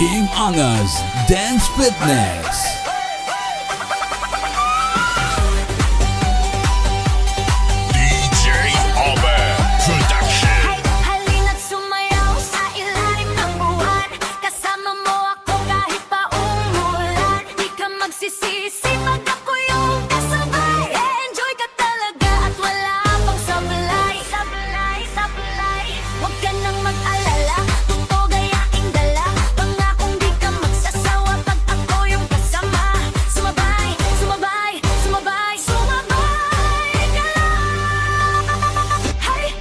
Team Angas Dance Fitness. DJ Albert Production. Halina't sumayaw sa ilalim ng buwan. Kasama mo ako kahit pa umulan. Di ka magsisisi pag ako yung kasabay. Enjoy ka talaga at wala pang sablay. Sablay. Huwag ka nang mag-alala, totoo gayaking dala. Pangakong di ka magsasawa pag ako yung kasama. Sumabay ka lang.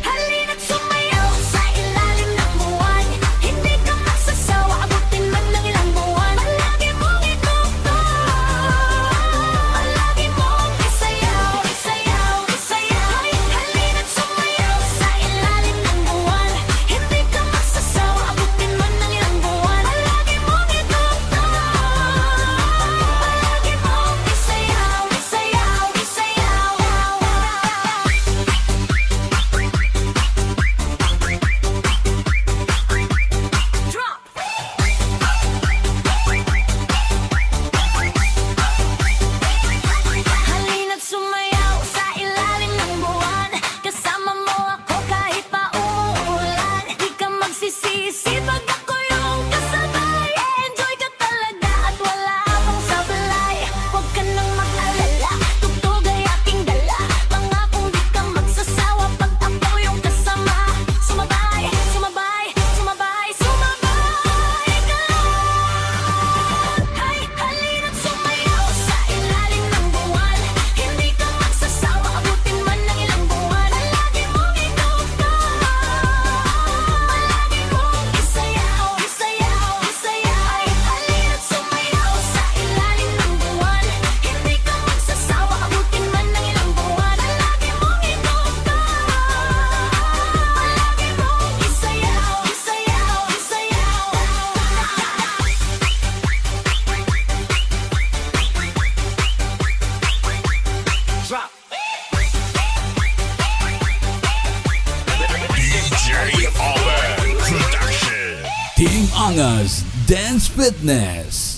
Halina't sumayaw sa ilalim ng buwan. Hindi ka magsasawa, abutin man ng ilang buwan. Palagi mong itugtog, palagi mong isayaw. Halina't sumayaw sa ilalim ng buwan. Hindi ka magsasawa, abutin man ng ilang buwan. Palagi mong itugtog, palagi mong isayaw. Drop! Halina't sumayaw sa ilalim ng buwan. Kasama mo ako kahit pa umuulan. Di ka magsisisi pag ako yung kasabay. Enjoy ka talaga at wala pang sablay. Huwag ka nang mag-alala, tugtog gayaking dala. Pangakong di ka magsasawa pag ako yung kasama. Sumabay ka lang. Halina't sumayaw sa ilalim ng buwan. Hindi ka magsasawa, abutin man ng ilang buwan. Palagi mong itugtog, palagi mong isayaw. Halina't sumayaw sa ilalim ng buwan. Hindi ka magsasawa, abutin man ng ilang buwan. Palagi mong itugtog, palagi mong isayaw. Drop. DJ Albert Production. Team Angas Dance Fitness.